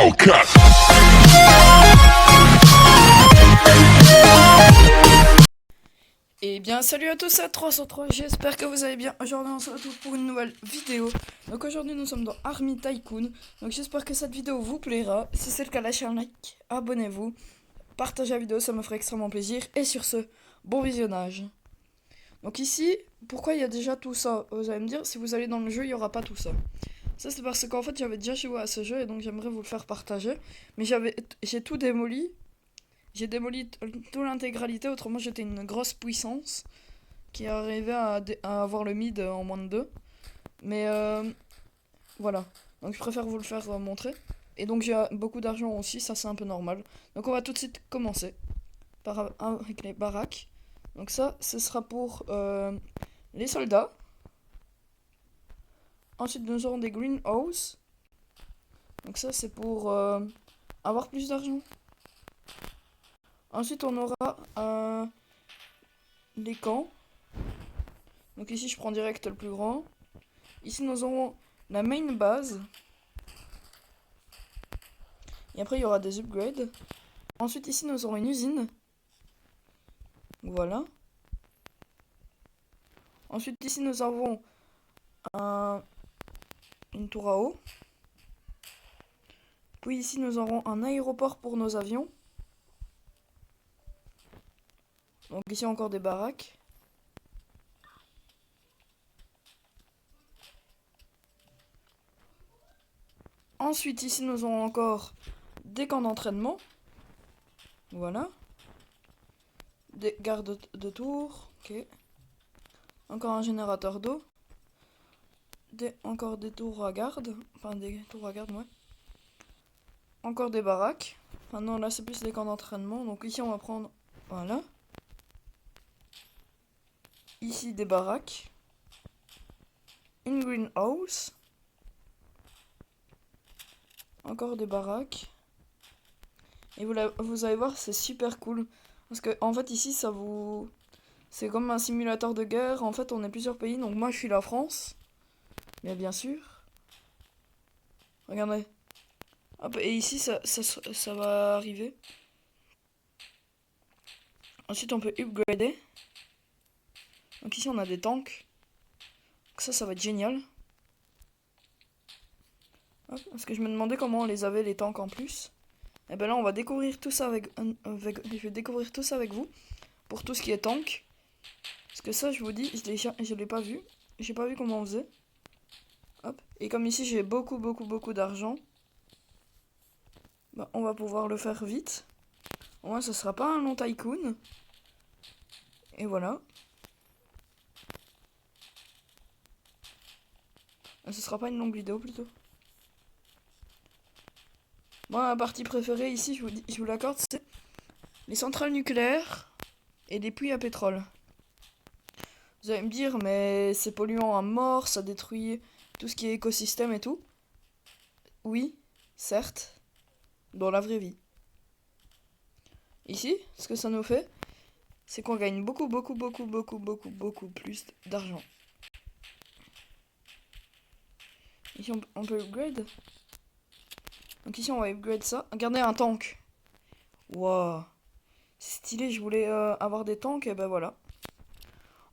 Hellcat. Et bien salut à tous à 303, j'espère que vous allez bien. Aujourd'hui on se retrouve pour une nouvelle vidéo. Donc aujourd'hui nous sommes dans Army Tycoon. Donc j'espère que cette vidéo vous plaira. Si c'est le cas, lâchez un like, abonnez-vous, partagez la vidéo, ça me ferait extrêmement plaisir. Et sur ce, bon visionnage. Donc ici, pourquoi il y a déjà tout ça? Vous allez me dire, si vous allez dans le jeu, il n'y aura pas tout ça. Ça c'est parce qu'en fait j'avais déjà joué à ce jeu et donc j'aimerais vous le faire partager. Mais j'ai tout démoli. J'ai démoli toute l'intégralité, autrement j'étais une grosse puissance qui arrivait à avoir le mid en moins de 2. Mais voilà, donc je préfère vous le faire montrer. Et donc j'ai beaucoup d'argent aussi, ça c'est un peu normal. Donc on va tout de suite commencer avec les baraques. Donc ça, ce sera pour les soldats. Ensuite nous aurons des greenhouses. Donc ça c'est pour avoir plus d'argent. Ensuite, on aura les camps. Donc ici, je prends direct le plus grand. Ici, nous aurons la main base. Et après, il y aura des upgrades. Ensuite, ici, nous aurons une usine. Voilà. Ensuite, ici, nous avons une tour à eau. Puis ici, nous aurons un aéroport pour nos avions. Donc ici, encore des baraques. Ensuite, ici, nous aurons encore des camps d'entraînement. Voilà. Des gardes de tour. Ok. Encore un générateur d'eau. Encore des tours à garde. Enfin, des tours à garde, ouais. Encore des baraques. Enfin, non, là, c'est plus des camps d'entraînement. Donc ici, on va prendre... Voilà. Ici, des baraques. Une greenhouse. Encore des baraques. Et vous allez voir, c'est super cool. Parce que, en fait, ici, ça vous... C'est comme un simulateur de guerre. En fait, on est plusieurs pays. Donc moi, je suis la France. Mais bien sûr. Regardez. Hop, et ici, ça va arriver. Ensuite, on peut upgrader. Donc ici, on a des tanks. Donc ça va être génial. Hop, parce que je me demandais comment on les avait, les tanks en plus. Et ben là, on va découvrir tout ça je vais découvrir tout ça avec vous. Pour tout ce qui est tank. Parce que ça, je vous dis, je l'ai pas vu. J'ai pas vu comment on faisait. Hop. Et comme ici, j'ai beaucoup d'argent. Bah, on va pouvoir le faire vite. Au moins, ce sera pas un long tycoon. Et voilà. Ce sera pas une longue vidéo plutôt. Moi, ma partie préférée ici, je vous l'accorde, c'est les centrales nucléaires et les puits à pétrole. Vous allez me dire, mais c'est polluant à mort, ça détruit tout ce qui est écosystème et tout. Oui, certes, dans la vraie vie. Ici, ce que ça nous fait, c'est qu'on gagne beaucoup plus d'argent. Ici, on peut upgrade. Donc ici, on va upgrade ça. Regardez, un tank. Waouh. C'est stylé, je voulais avoir des tanks, et ben voilà.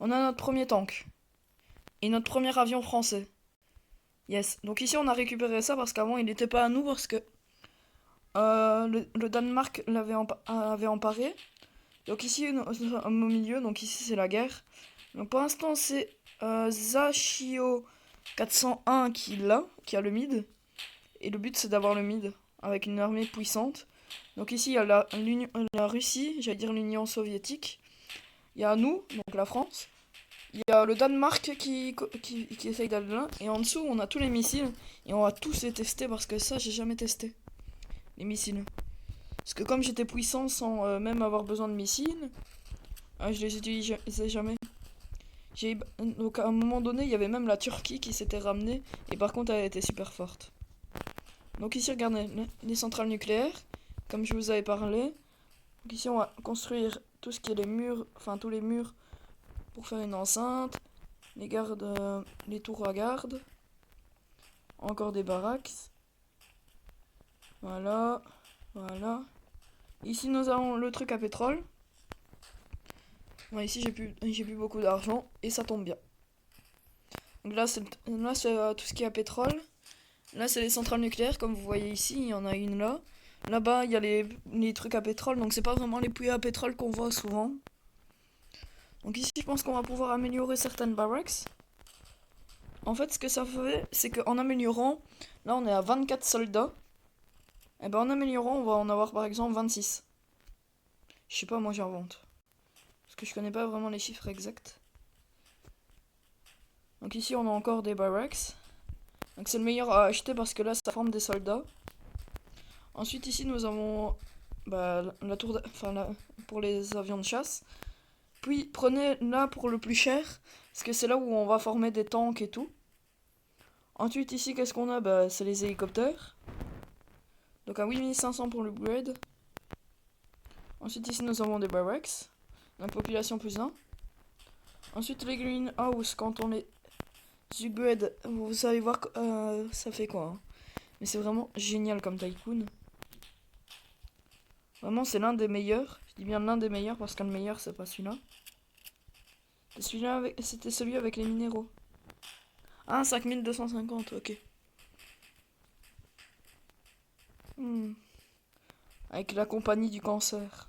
On a notre premier tank. Et notre premier avion français. Yes. Donc ici, on a récupéré ça parce qu'avant, il n'était pas à nous parce que le Danemark avait emparé. Donc ici, au milieu, donc ici, c'est la guerre. Donc pour l'instant, c'est Zachio 401 qui a le mid. Et le but, c'est d'avoir le mid avec une armée puissante. Donc ici, il y a la Russie, j'allais dire l'Union soviétique. Il y a nous, donc la France. Il y a le Danemark qui essaye d'aller là. Et en dessous, on a tous les missiles. Et on va tous les tester parce que ça, j'ai jamais testé. Les missiles. Parce que comme j'étais puissant sans même avoir besoin de missiles, je les utilisais jamais. Donc à un moment donné, il y avait même la Turquie qui s'était ramenée. Et par contre, elle était super forte. Donc ici, regardez, les centrales nucléaires. Comme je vous avais parlé. Donc ici, on va construire tout ce qui est les murs. Enfin, tous les murs pour faire une enceinte. Les gardes, les tours à garde. Encore des baraques. Voilà. Voilà. Ici, nous avons le truc à pétrole. Ouais, ici, j'ai plus beaucoup d'argent et ça tombe bien. Donc là, c'est tout ce qui est à pétrole. Là, c'est les centrales nucléaires, comme vous voyez ici, il y en a une là. Là-bas, il y a les trucs à pétrole, donc c'est pas vraiment les puits à pétrole qu'on voit souvent. Donc ici, je pense qu'on va pouvoir améliorer certaines barracks. En fait, ce que ça fait, c'est qu'en améliorant, là on est à 24 soldats. Et ben en améliorant, on va en avoir par exemple 26. Je sais pas, moi j'invente. Parce que je connais pas vraiment les chiffres exacts. Donc ici, on a encore des barracks. Donc c'est le meilleur à acheter parce que là, ça forme des soldats. Ensuite, ici, nous avons la tour pour les avions de chasse. Puis, prenez là pour le plus cher, parce que c'est là où on va former des tanks et tout. Ensuite, ici, qu'est-ce qu'on a? Bah, c'est les hélicoptères. Donc, à 8500 pour l'upgrade. Ensuite, ici, nous avons des barracks. Donc, population plus 1. Ensuite, les greenhouse, quand on les upgrade, vous allez voir que ça fait quoi, hein. Mais c'est vraiment génial comme tycoon. Vraiment, c'est l'un des meilleurs. Je dis bien l'un des meilleurs parce que le meilleur, c'est pas celui-là. C'était celui avec les minéraux. Ah, 5250, ok. Avec la compagnie du cancer.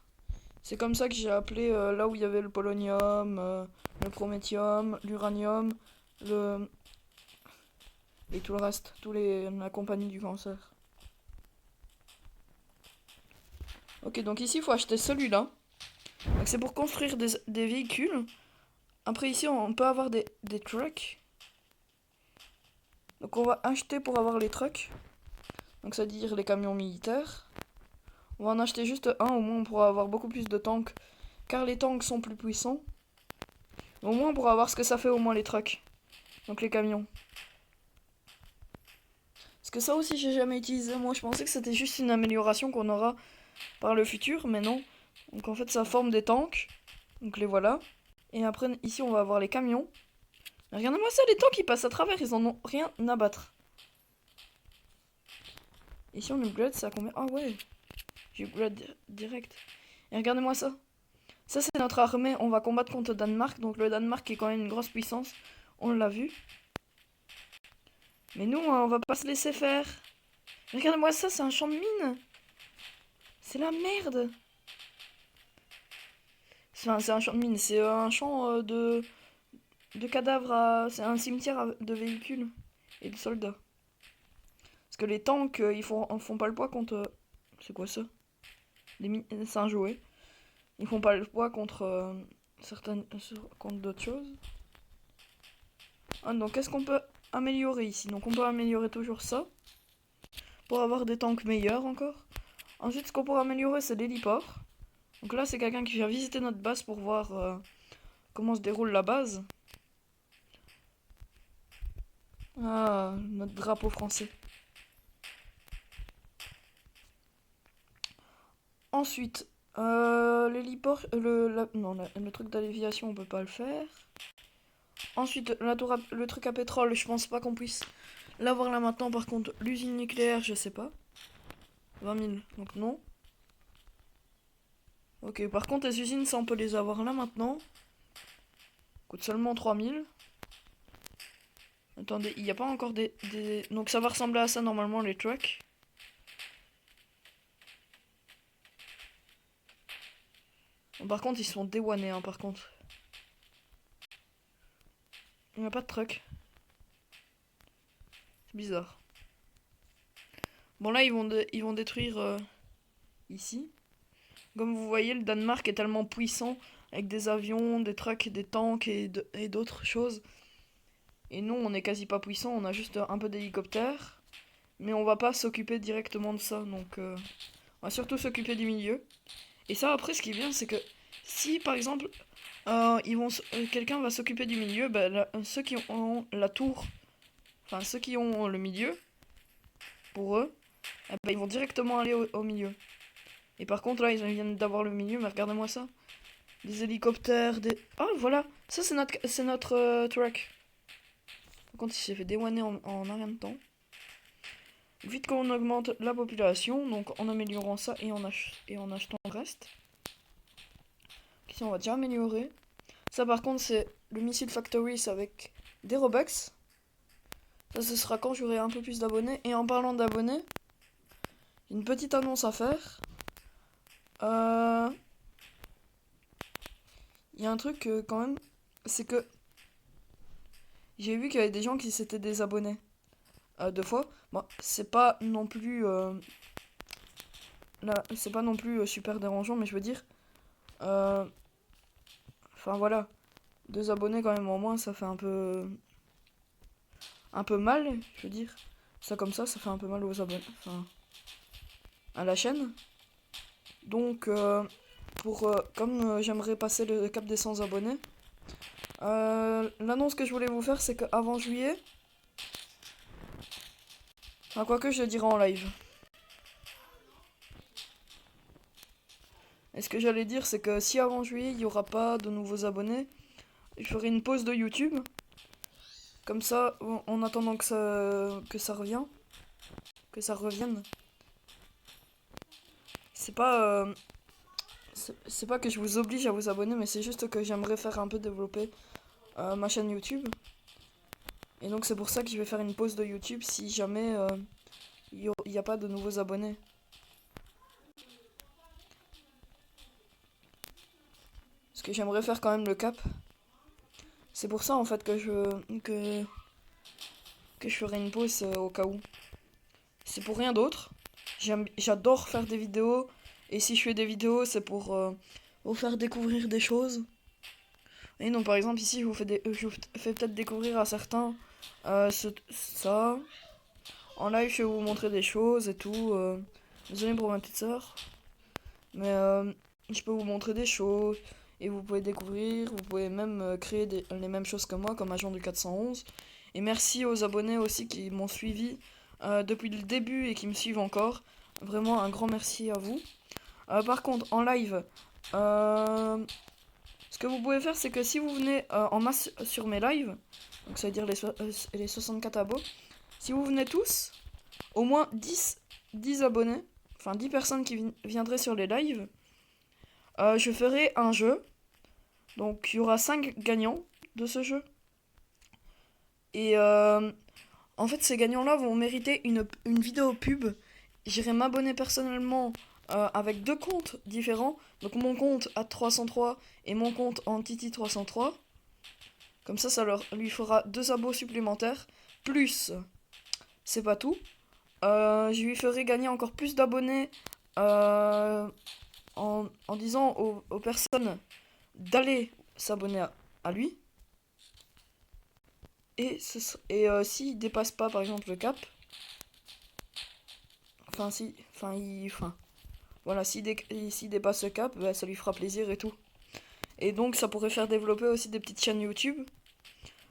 C'est comme ça que j'ai appelé là où il y avait le polonium, le prométhium, l'uranium, le... et tout le reste. La compagnie du cancer. Ok, donc ici, il faut acheter celui-là. Donc c'est pour construire des véhicules. Après ici, on peut avoir des trucks. Donc on va acheter pour avoir les trucks. Donc ça veut dire les camions militaires. On va en acheter juste un, au moins on pourra avoir beaucoup plus de tanks. Car les tanks sont plus puissants. Au moins on pourra voir ce que ça fait au moins les trucks. Donc les camions. Parce que ça aussi j'ai jamais utilisé. Moi je pensais que c'était juste une amélioration qu'on aura par le futur. Mais non. Donc en fait ça forme des tanks. Donc les voilà. Et après ici on va avoir les camions. Regardez-moi ça, les tanks qui passent à travers. Ils en ont rien à battre. Ici on upgrade, ça a combien? Ah ouais. J'ai upgrade direct. Et regardez-moi ça. Ça c'est notre armée, on va combattre contre le Danemark. Donc le Danemark est quand même une grosse puissance. On l'a vu. Mais nous, on va pas se laisser faire. Regardez-moi ça, c'est un champ de mine. C'est la merde. Enfin, c'est un champ de mine, c'est un champ de cadavres. C'est un cimetière de véhicules et de soldats. Parce que les tanks, ils font pas le poids contre... C'est quoi ça? C'est un jouet. Ils font pas le poids contre contre d'autres choses. Ah, donc qu'est-ce qu'on peut améliorer ici? Donc on peut améliorer toujours ça. Pour avoir des tanks meilleurs encore. Ensuite, ce qu'on pourra améliorer, c'est l'héliport. Donc là, c'est quelqu'un qui vient visiter notre base pour voir comment se déroule la base. Ah, notre drapeau français. Ensuite, l'héliport, le truc d'aviation, on peut pas le faire. Ensuite, le truc à pétrole, je pense pas qu'on puisse l'avoir là maintenant. Par contre, l'usine nucléaire, je sais pas. 20 000, donc non. Ok, par contre, les usines, ça on peut les avoir là maintenant. Coûte seulement 3 000. Attendez, il n'y a pas encore Donc ça va ressembler à ça normalement, les trucks. Bon, par contre, ils sont déwannés, hein, par contre. Il n'y a pas de truck. C'est bizarre. Bon, là, ils vont détruire ici. Comme vous voyez, le Danemark est tellement puissant avec des avions, des trucks, des tanks et d'autres choses. Et nous, on n'est quasi pas puissant, on a juste un peu d'hélicoptères. Mais on va pas s'occuper directement de ça, donc on va surtout s'occuper du milieu. Et ça, après, ce qui est bien, c'est que si, par exemple, quelqu'un va s'occuper du milieu, ceux qui ont la tour, enfin ceux qui ont le milieu, pour eux, ils vont directement aller au milieu. Et par contre, là, ils viennent d'avoir le milieu, mais regardez-moi ça. Des hélicoptères, des... Ah, voilà. Ça, c'est notre truck. Par contre, il s'est fait déwanner en un rien de temps. Vite qu'on augmente la population, donc en améliorant ça et en achetant le reste. Ici on va déjà améliorer. Ça par contre c'est le Missile Factory, c'est avec des Robux. Ça ce sera quand j'aurai un peu plus d'abonnés. Et en parlant d'abonnés, une petite annonce à faire. Il y a un truc quand même, c'est que j'ai vu qu'il y avait des gens qui s'étaient désabonnés 2 fois. Bon, c'est pas non plus là, c'est pas non plus super dérangeant, mais je veux dire, euh, enfin voilà, 2 abonnés quand même en moins, ça fait un peu mal, je veux dire. Ça comme ça fait un peu mal aux abonnés, enfin à la chaîne. Donc comme j'aimerais passer le cap des 100 abonnés, l'annonce que je voulais vous faire, c'est qu'avant juillet, enfin quoique je le dirai en live. Et ce que j'allais dire, c'est que si avant juillet, il n'y aura pas de nouveaux abonnés, je ferai une pause de YouTube. Comme ça, en attendant que ça revienne. Que ça revienne. C'est pas, c'est pas que je vous oblige à vous abonner, mais c'est juste que j'aimerais faire un peu développer ma chaîne YouTube. Et donc c'est pour ça que je vais faire une pause de YouTube si jamais il n'y a pas de nouveaux abonnés. Parce que j'aimerais faire quand même le cap. C'est pour ça en fait que je ferai une pause au cas où. C'est pour rien d'autre. J'adore faire des vidéos. Et si je fais des vidéos, c'est pour vous faire découvrir des choses. Et donc par exemple ici, je vous fais peut-être découvrir à certains ça. En live, je vais vous montrer des choses et tout. Désolé pour ma petite soeur. Mais je peux vous montrer des choses. Et vous pouvez découvrir. Vous pouvez même créer les mêmes choses que moi, comme agent du 411. Et merci aux abonnés aussi qui m'ont suivi depuis le début et qui me suivent encore. Vraiment un grand merci à vous. Par contre, en live, ce que vous pouvez faire, c'est que si vous venez en masse sur mes lives, donc ça veut dire les 64 abos, si vous venez tous, au moins 10 abonnés, enfin 10 personnes qui viendraient sur les lives, je ferai un jeu. Donc il y aura 5 gagnants de ce jeu. Et en fait, ces gagnants-là vont mériter une vidéo pub. J'irai m'abonner personnellement avec 2 comptes différents. Donc mon compte à 303 et mon compte en Titi 303. Comme ça lui fera 2 abos supplémentaires. Plus, c'est pas tout. Je lui ferai gagner encore plus d'abonnés en disant aux personnes d'aller s'abonner à lui. Et s'il dépasse pas par exemple le cap, voilà, s'il dépasse le cap, bah, ça lui fera plaisir et tout. Et donc ça pourrait faire développer aussi des petites chaînes YouTube.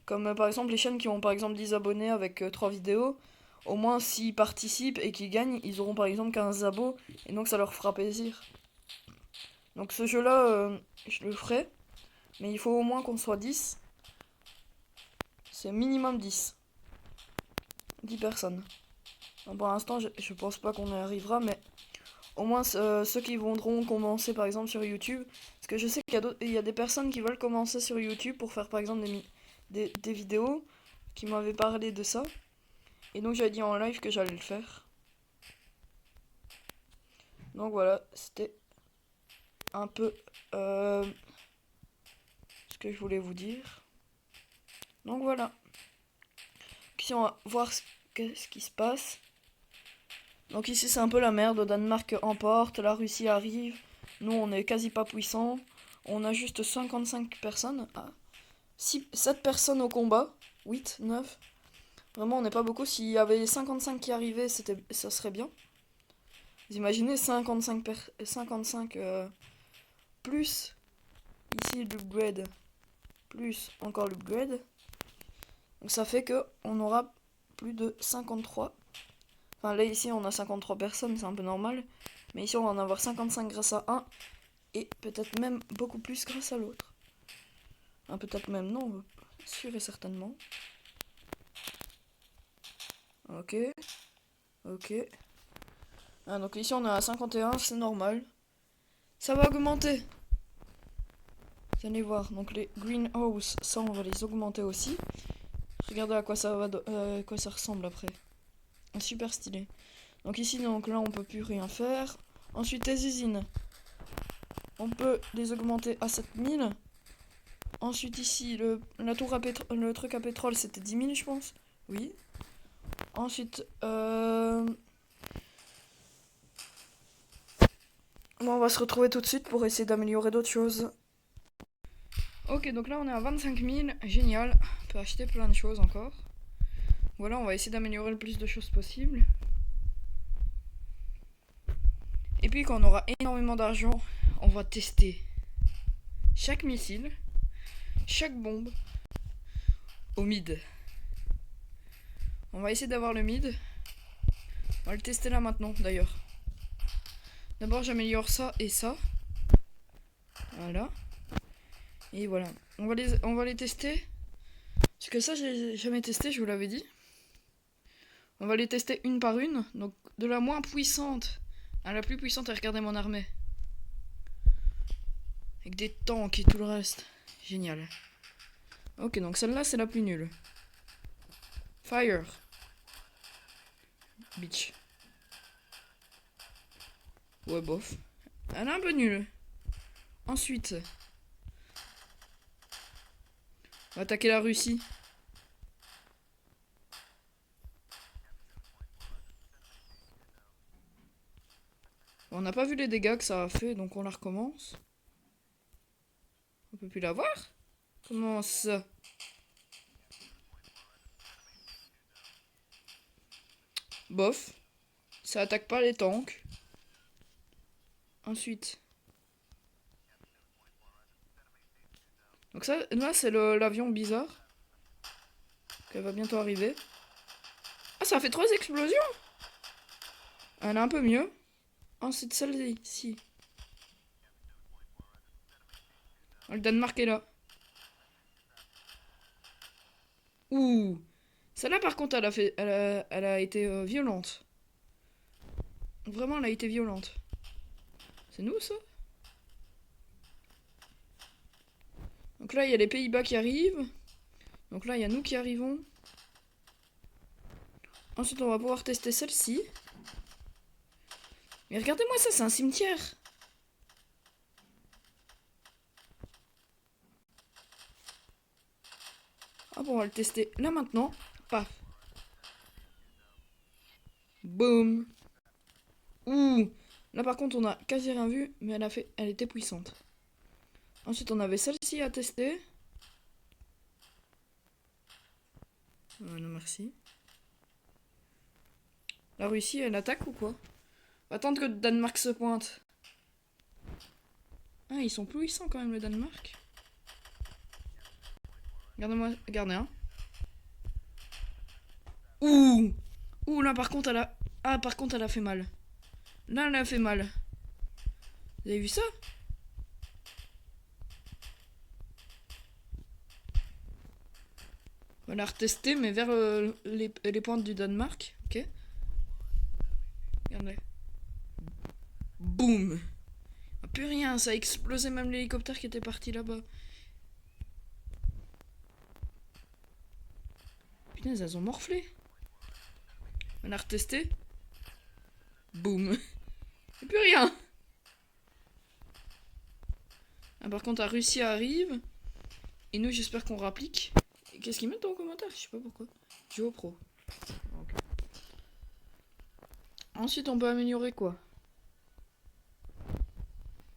Comme par exemple les chaînes qui ont par exemple 10 abonnés avec 3 vidéos. Au moins s'ils participent et qu'ils gagnent, ils auront par exemple 15 abos. Et donc ça leur fera plaisir. Donc ce jeu là, je le ferai. Mais il faut au moins qu'on soit 10. C'est minimum 10 personnes. Donc, pour l'instant je pense pas qu'on y arrivera, mais au moins ceux qui voudront commencer par exemple sur YouTube. Parce que je sais qu'il y a des personnes qui veulent commencer sur YouTube pour faire par exemple des vidéos, qui m'avaient parlé de ça. Et donc j'avais dit en live que j'allais le faire. Donc voilà, c'était un peu ce que je voulais vous dire. Donc voilà. Ici on va voir ce qui se passe. Donc ici c'est un peu la merde, le Danemark emporte, la Russie arrive. Nous on est quasi pas puissant. On a juste 55 personnes. 7 personnes au combat. 8, 9. Vraiment on n'est pas beaucoup. S'il y avait 55 qui arrivaient, ça serait bien. Vous imaginez 55 plus ici l'upgrade, plus encore l'upgrade. Donc ça fait que on aura plus de 53. Enfin là ici on a 53 personnes, c'est un peu normal. Mais ici on va en avoir 55 grâce à un. Et peut-être même beaucoup plus grâce à l'autre. Peut-être même non, sûr et certainement. Ok. Ok. Ah, donc ici on est à 51, c'est normal. Ça va augmenter. Vous allez voir. Donc les greenhouse, ça on va les augmenter aussi. Regardez à quoi ça va, à quoi ça ressemble après. Super stylé. Donc ici, donc là on peut plus rien faire. Ensuite les usines. On peut les augmenter à 7000. Ensuite ici, la tour à le truc à pétrole c'était 10 000 je pense. Oui. Ensuite, bon, on va se retrouver tout de suite pour essayer d'améliorer d'autres choses. Ok, donc là on est à 25 000, génial. On peut acheter plein de choses encore. Voilà, on va essayer d'améliorer le plus de choses possible. Et puis quand on aura énormément d'argent, on va tester chaque missile, chaque bombe au mid. On va essayer d'avoir le mid. On va le tester là maintenant d'ailleurs. D'abord j'améliore ça et ça. Voilà. Et voilà. On va les tester. Parce que ça j'ai jamais testé, je vous l'avais dit. On va les tester une par une. Donc de la moins puissante à la plus puissante. Et regardez mon armée. Avec des tanks et tout le reste. Génial. Ok, donc celle-là c'est la plus nulle. Fire. Bitch. Ouais, bof. Elle est un peu nulle. Ensuite, on va attaquer la Russie. On n'a pas vu les dégâts que ça a fait, donc on la recommence. On peut plus la voir? Comment ça? Bof. Ça attaque pas les tanks. Ensuite. Donc ça, là c'est l'avion bizarre. Qu'elle va bientôt arriver. Ah, ça a fait 3 explosions. Elle est un peu mieux. Ensuite celle-ci. Le Danemark est là. Ouh. Celle-là par contre elle a été violente. Vraiment elle a été violente. C'est nous ça? Donc là il y a les Pays-Bas qui arrivent. Donc là il y a nous qui arrivons. Ensuite on va pouvoir tester celle-ci. Mais regardez-moi ça, c'est un cimetière. Hop, on va le tester là maintenant. Paf. Boum. Ouh. Là par contre on a quasi rien vu, mais elle était puissante. Ensuite on avait celle-ci à tester. Non merci. La Russie elle attaque ou quoi? On va attendre que le Danemark se pointe. Ah, ils sont puissants quand même le Danemark. Regardez hein. Ouh. Ouh là par contre elle a. Ah par contre elle a fait mal. Là elle a fait mal. Vous avez vu ça? On va la retester mais vers les pointes du Danemark. Ok. Regardez. Boum. Plus rien, ça a explosé même l'hélicoptère qui était parti là-bas. Putain, elles ont morflé. On a retesté. Boum. Et plus rien. Ah, par contre, la Russie arrive. Et nous, j'espère qu'on rapplique. Qu'est-ce qu'ils mettent en commentaire? Je sais pas pourquoi. Pro. Okay. Ensuite, on peut améliorer quoi?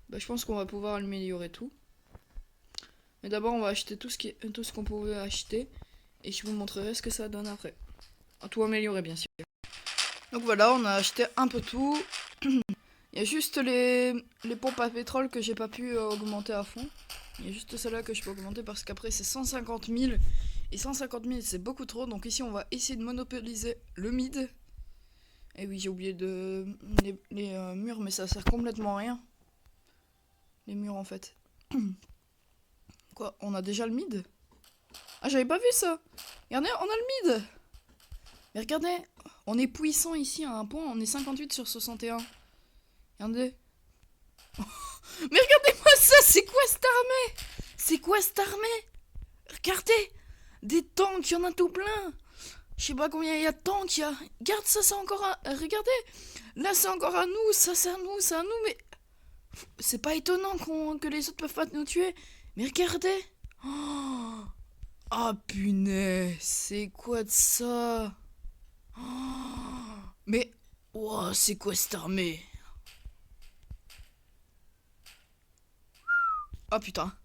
Bah, je pense qu'on va pouvoir améliorer tout. Mais d'abord, on va acheter tout ce qu'on pouvait acheter. Et je vous montrerai ce que ça donne après. Tout améliorer, bien sûr. Donc voilà, on a acheté un peu tout. Il y a juste les pompes à pétrole que j'ai pas pu augmenter à fond. Il y a juste celle-là que je peux augmenter parce qu'après c'est 150 000. Et 150 000 c'est beaucoup trop. Donc ici on va essayer de monopoliser le mid. Et oui, j'ai oublié les murs, mais ça sert complètement à rien. Les murs en fait. Quoi? On a déjà le mid? Ah, j'avais pas vu ça. Regardez, on a le mid. Mais regardez. On est puissant ici à un point, on est 58 sur 61. Regardez. Mais regardez-moi ça, c'est quoi cette armée? C'est quoi cette armée? Regardez, des tanks, il y en a tout plein. Je sais pas combien il y a de tanks, Regarde, ça c'est encore à... Regardez, là c'est encore à nous, ça c'est à nous, c'est à nous, mais... C'est pas étonnant que les autres peuvent pas nous tuer. Mais regardez. Oh, oh punaise, c'est quoi de ça? Oh, mais... Oh, c'est quoi cette armée? Oh putain.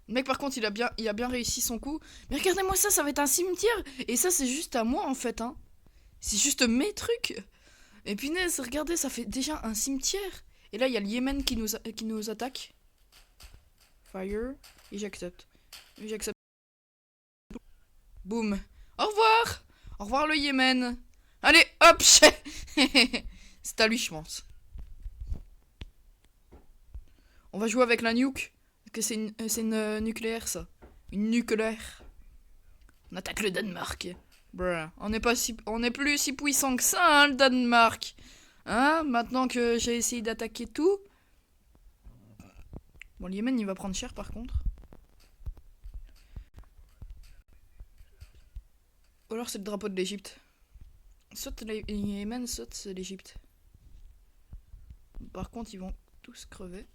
Le mec par contre il a bien réussi son coup. Mais regardez-moi ça, ça va être un cimetière. Et ça c'est juste à moi en fait hein. C'est juste mes trucs. Et punaise, regardez, ça fait déjà un cimetière. Et là il y a le Yémen qui nous attaque. Fire. Et j'accepte. J'accepte. Boum. Au revoir. Au revoir le Yémen. Allez hop. C'est à lui je pense. On va jouer avec la nuke. Que c'est une nucléaire ça. Une nucléaire. On attaque le Danemark. Bruh. On n'est plus si puissant que ça, hein, le Danemark. Hein, maintenant que j'ai essayé d'attaquer tout. Bon, le Yémen il va prendre cher par contre. Ou alors c'est le drapeau de l'Egypte. Soit le Yémen, soit c'est l'Egypte. Par contre, ils vont tous crever.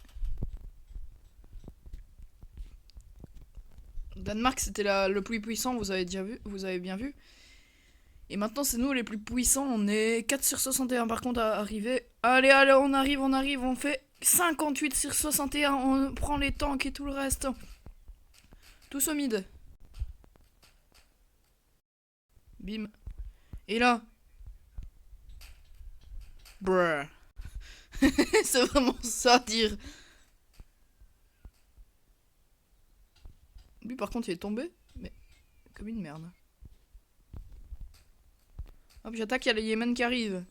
Danemark c'était le plus puissant, vous avez bien vu. Et maintenant c'est nous les plus puissants, on est 4 sur 61 par contre à arriver. Allez, on arrive, on fait 58 sur 61, on prend les tanks et tout le reste. Tous au mid. Bim. Et là. Bruh. C'est vraiment ça à dire. Lui par contre il est tombé, mais comme une merde. Hop, j'attaque, il y a le Yémen qui arrive.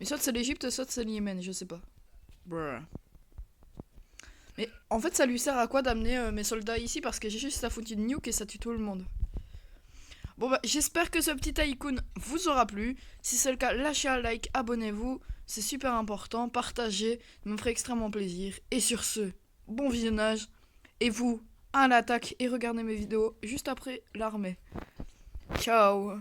Mais soit c'est l'Egypte, soit c'est le Yémen, je sais pas. Bruh. Mais en fait ça lui sert à quoi d'amener mes soldats ici? Parce que j'ai juste la foutue de nuke et ça tue tout le monde. Bon bah j'espère que ce petit tycoon vous aura plu. Si c'est le cas, lâchez un like, abonnez-vous. C'est super important, partagez, ça me ferait extrêmement plaisir. Et sur ce, bon visionnage. Et vous, à l'attaque et regardez mes vidéos juste après l'armée. Ciao.